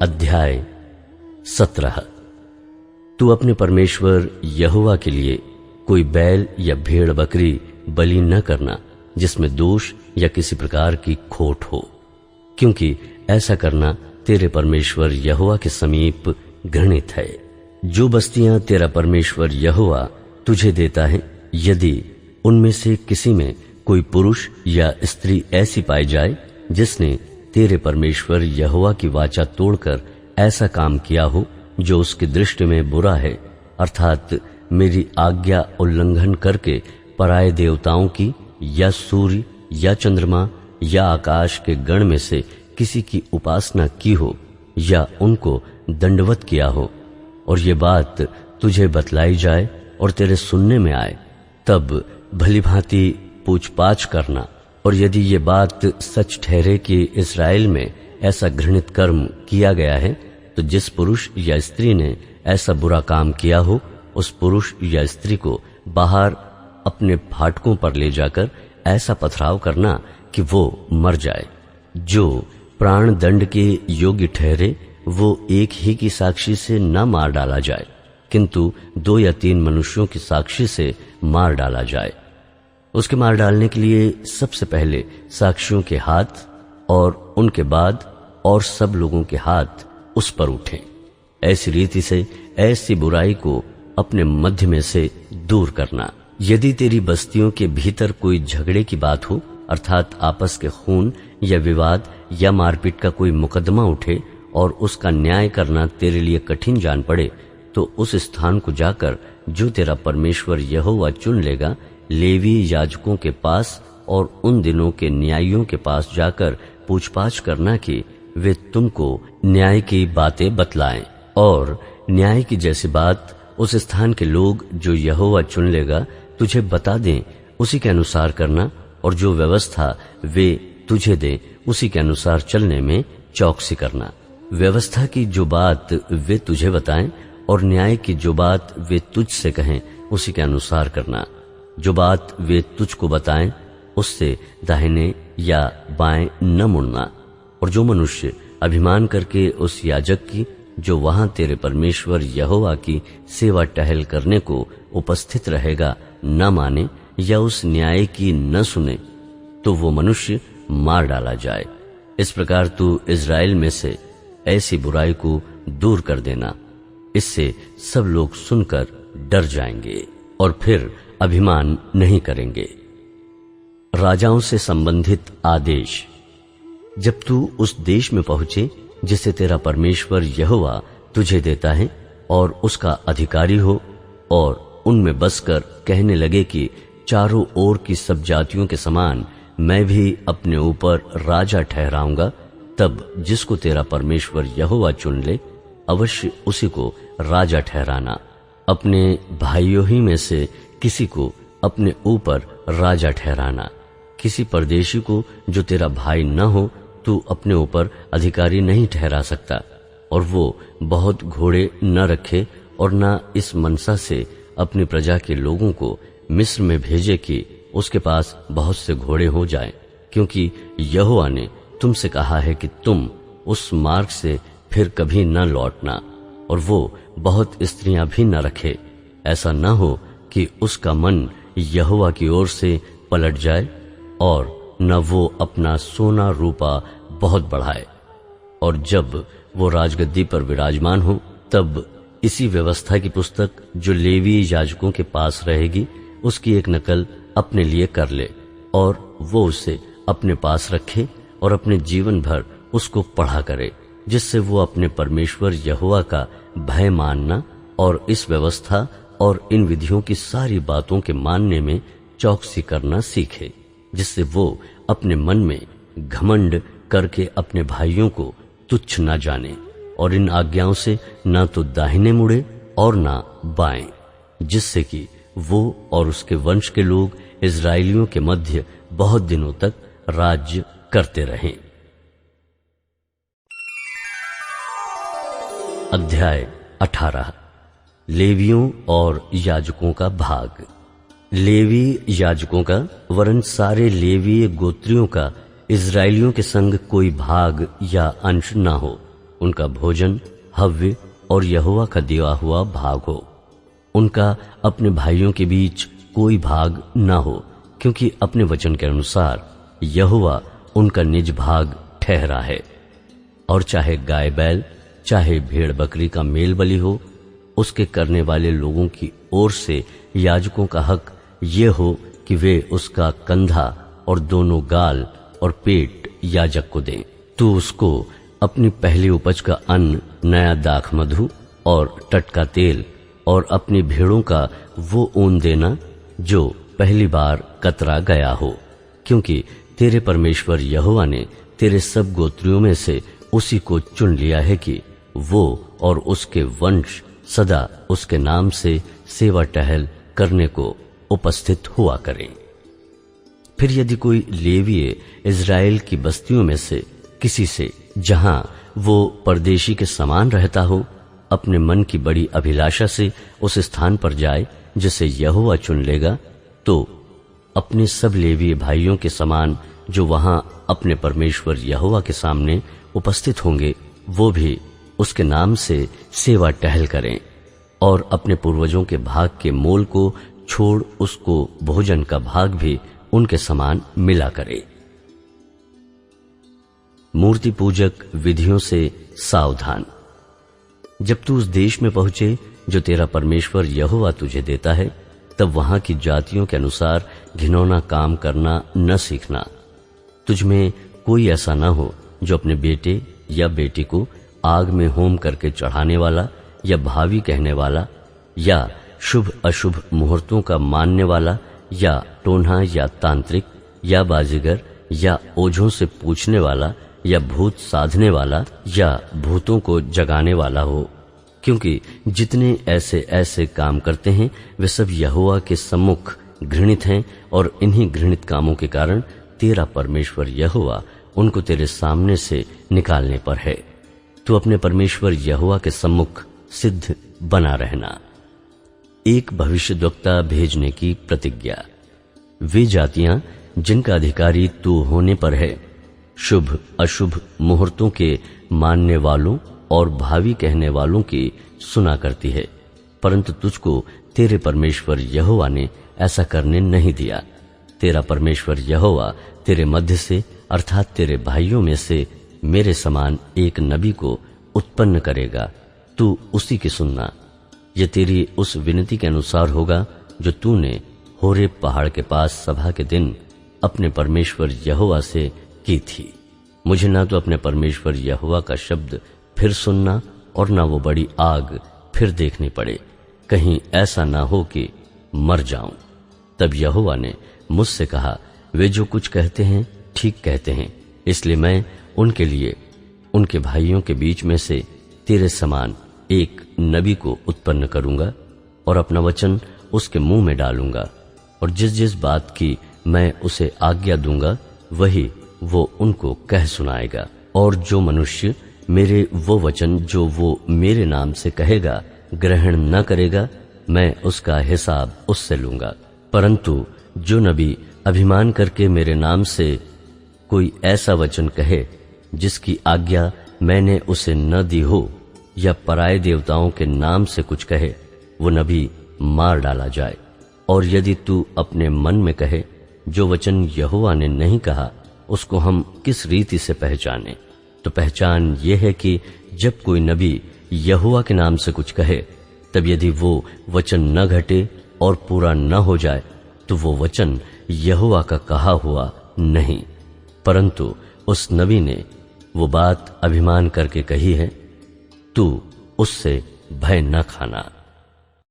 अध्याय 17। तू अपने परमेश्वर यहोवा के लिए कोई बैल या भेड़ बकरी बलि न करना जिसमें दोष या किसी प्रकार की खोट हो, क्योंकि ऐसा करना तेरे परमेश्वर यहोवा के समीप घृणित है। जो बस्तियां तेरा परमेश्वर यहोवा तुझे देता है, यदि उनमें से किसी में कोई पुरुष या स्त्री ऐसी पाई जाए जिसने तेरे परमेश्वर यहोवा की वाचा तोड़कर ऐसा काम किया हो जो उसकी दृष्टि में बुरा है, अर्थात मेरी आज्ञा उल्लंघन करके पराये देवताओं की या सूर्य या चंद्रमा या आकाश के गण में से किसी की उपासना की हो या उनको दंडवत किया हो, और ये बात तुझे बतलाई जाए और तेरे सुनने में आए, तब भलीभांति पूछपाछ करना। और यदि ये बात सच ठहरे कि इस्राएल में ऐसा घृणित कर्म किया गया है, तो जिस पुरुष या स्त्री ने ऐसा बुरा काम किया हो, उस पुरुष या स्त्री को बाहर अपने फाटकों पर ले जाकर ऐसा पथराव करना कि वो मर जाए। जो प्राण दंड के योग्य ठहरे वो एक ही की साक्षी से न मार डाला जाए, किंतु 2 या 3 मनुष्यों की साक्षी से मार डाला जाए। उसके मार डालने के लिए सबसे पहले साक्षियों के हाथ और उनके बाद और सब लोगों के हाथ उस पर उठें। ऐसी रीति से ऐसी बुराई को अपने मध्य में से दूर करना। यदि तेरी बस्तियों के भीतर कोई झगड़े की बात हो, अर्थात आपस के खून या विवाद या मारपीट का कोई मुकदमा उठे और उसका न्याय करना तेरे लिए कठिन जान पड़े, तो उस स्थान को जाकर जो तेरा परमेश्वर यहोवा चुन लेगा, लेवी याजकों के पास और उन दिनों के न्यायियों के पास जाकर पूछपाछ करना कि वे तुमको न्याय की बातें बतलाएं, और न्याय की जैसी बात उस स्थान के लोग जो यहोवा चुन लेगा तुझे बता दें, उसी के अनुसार करना, और जो व्यवस्था वे तुझे दें उसी के अनुसार चलने में चौकसी करना। व्यवस्था की जो बात वे तुझे बताएं और न्याय की जो बात वे तुझसे कहें उसी के अनुसार करना। जो बात वे तुझको बताएं उससे दाहिने या बाएं न मुड़ना। और जो मनुष्य अभिमान करके उस याजक की जो वहां तेरे परमेश्वर यहोवा की सेवा टहल करने को उपस्थित रहेगा न माने या उस न्याय की न सुने, तो वो मनुष्य मार डाला जाए। इस प्रकार तू इस्राएल में से ऐसी बुराई को दूर कर देना। इससे सब लोग सुनकर डर जाएंगे और फिर अभिमान नहीं करेंगे। राजाओं से संबंधित आदेश। जब तू उस देश में पहुंचे जिसे तेरा परमेश्वर यहोवा तुझे देता है और उसका अधिकारी हो, और उनमें बसकर कहने लगे कि चारों ओर की सब जातियों के समान मैं भी अपने ऊपर राजा ठहराऊंगा, तब जिसको तेरा परमेश्वर यहोवा चुन ले अवश्य उसी को राजा ठहराना। अपने भाइयों ही में से किसी को अपने ऊपर राजा ठहराना। किसी परदेशी को जो तेरा भाई न हो तू अपने ऊपर अधिकारी नहीं ठहरा सकता, और वो बहुत घोड़े न रखे और न इस मनसा से अपनी प्रजा के लोगों को मिस्र में भेजे कि उसके पास बहुत से घोड़े हो जाएं, क्योंकि यहोवा ने तुमसे कहा है कि तुम उस मार्ग से फिर कभी न लौटना। और वो बहुत स्त्रियां भी न रखे, ऐसा न हो कि उसका मन यहोवा की ओर से पलट जाए और न वो अपना सोना रूपा बहुत बढ़ाए। और जब वो राजगद्दी पर विराजमान हो, तब इसी व्यवस्था की पुस्तक जो लेवी याजकों के पास रहेगी उसकी एक नकल अपने लिए कर ले, और वो उसे अपने पास रखे और अपने जीवन भर उसको पढ़ा करे, जिससे वो अपने परमेश्वर यहोवा का भय मानना और इस व्यवस्था और इन विधियों की सारी बातों के मानने में चौकसी करना सीखे, जिससे वो अपने मन में घमंड करके अपने भाइयों को तुच्छ न जाने और इन आज्ञाओं से न तो दाहिने मुड़े और न बाएं, जिससे कि वो और उसके वंश के लोग इस्राएलियों के मध्य बहुत दिनों तक राज्य करते रहें। अध्याय 18। लेवियों और याजकों का भाग। लेवी याजकों का वरन सारे लेवीय गोत्रियों का इस्राएलियों के संग कोई भाग या अंश न हो। उनका भोजन हव्य और यहोवा का दिया हुआ भाग हो। उनका अपने भाइयों के बीच कोई भाग न हो, क्योंकि अपने वचन के अनुसार यहोवा उनका निज भाग ठहरा है। और चाहे गाय बैल चाहे भेड़ बकरी का मेल बलि हो, उसके करने वाले लोगों की ओर से याजकों का हक ये हो कि वे उसका कंधा और दोनों गाल और पेट याजक को दें। तू उसको अपनी पहली उपज का अन्न, नया दाख मधु और टटका तेल और अपनी भेड़ों का वो ऊन देना जो पहली बार कतरा गया हो, क्योंकि तेरे परमेश्वर यहोवा ने तेरे सब गोत्रियों में से उसी को चुन लिया है कि वो और उसके वंश सदा उसके नाम से सेवा टहल करने को उपस्थित हुआ करें। फिर यदि कोई लेवीय इज़राइल की बस्तियों में से किसी से, जहां वो परदेशी के समान रहता हो, अपने मन की बड़ी अभिलाषा से उस स्थान पर जाए जिसे यहोवा चुन लेगा, तो अपने सब लेवीय भाइयों के समान जो वहां अपने परमेश्वर यहोवा के सामने उपस्थित होंगे, वो भी उसके नाम से सेवा टहल करें और अपने पूर्वजों के भाग के मोल को छोड़ उसको भोजन का भाग भी उनके समान मिला करे। मूर्ति पूजक विधियों से सावधान। जब तू उस देश में पहुंचे जो तेरा परमेश्वर यहोवा तुझे देता है, तब वहां की जातियों के अनुसार घिनौना काम करना न सीखना। तुझमें कोई ऐसा न हो जो अपने बेटे या बेटी को आग में होम करके चढ़ाने वाला या भावी कहने वाला या शुभ अशुभ मुहूर्तों का मानने वाला या टोन्हा या तांत्रिक या बाजीगर या ओझों से पूछने वाला या भूत साधने वाला या भूतों को जगाने वाला हो, क्योंकि जितने ऐसे ऐसे काम करते हैं वे सब यहोवा के सम्मुख घृणित हैं, और इन्हीं घृणित कामों के कारण तेरा परमेश्वर यहोवा उनको तेरे सामने से निकालने पर है। तू अपने परमेश्वर यहोवा के सम्मुख सिद्ध बना रहना। एक भविष्यद्वक्ता भेजने की प्रतिज्ञा। वे जातियां जिनका अधिकारी तू होने पर है, शुभ अशुभ मुहूर्तों के मानने वालों और भावी कहने वालों की सुना करती है, परंतु तुझको तेरे परमेश्वर यहोवा ने ऐसा करने नहीं दिया। तेरा परमेश्वर यहोवा तेरे मध्य से अर्थात तेरे भाइयों में से मेरे समान एक नबी को उत्पन्न करेगा। तू उसी की सुनना। यह तेरी उस विनती के अनुसार होगा जो तूने होरेब पहाड़ के पास सभा के दिन अपने परमेश्वर यहोवा से की थी। मुझे ना तो अपने परमेश्वर यहोवा का शब्द फिर सुनना और ना वो बड़ी आग फिर देखनी पड़े, कहीं ऐसा ना हो कि मर जाऊं। तब यहोवा ने मुझसे कहा, वे जो कुछ कहते हैं ठीक कहते हैं, इसलिए मैं उनके लिए उनके भाइयों के बीच में से तेरे समान एक नबी को उत्पन्न करूंगा और अपना वचन उसके मुंह में डालूंगा, और जिस जिस बात की मैं उसे आज्ञा दूंगा वही वो उनको कह सुनाएगा। और जो मनुष्य मेरे वो वचन जो वो मेरे नाम से कहेगा ग्रहण न करेगा, मैं उसका हिसाब उससे लूंगा। परंतु जो नबी अभिमान करके मेरे नाम से कोई ऐसा वचन कहे जिसकी आज्ञा मैंने उसे न दी हो, या पराये देवताओं के नाम से कुछ कहे, वो नबी मार डाला जाए। और यदि तू अपने मन में कहे, जो वचन यहोवा ने नहीं कहा उसको हम किस रीति से पहचाने, तो पहचान ये है कि जब कोई नबी यहोवा के नाम से कुछ कहे, तब यदि वो वचन न घटे और पूरा न हो जाए, तो वो वचन यहोवा का कहा हुआ नहीं, परंतु उस नबी ने वो बात अभिमान करके कही है। तू उससे भय न खाना।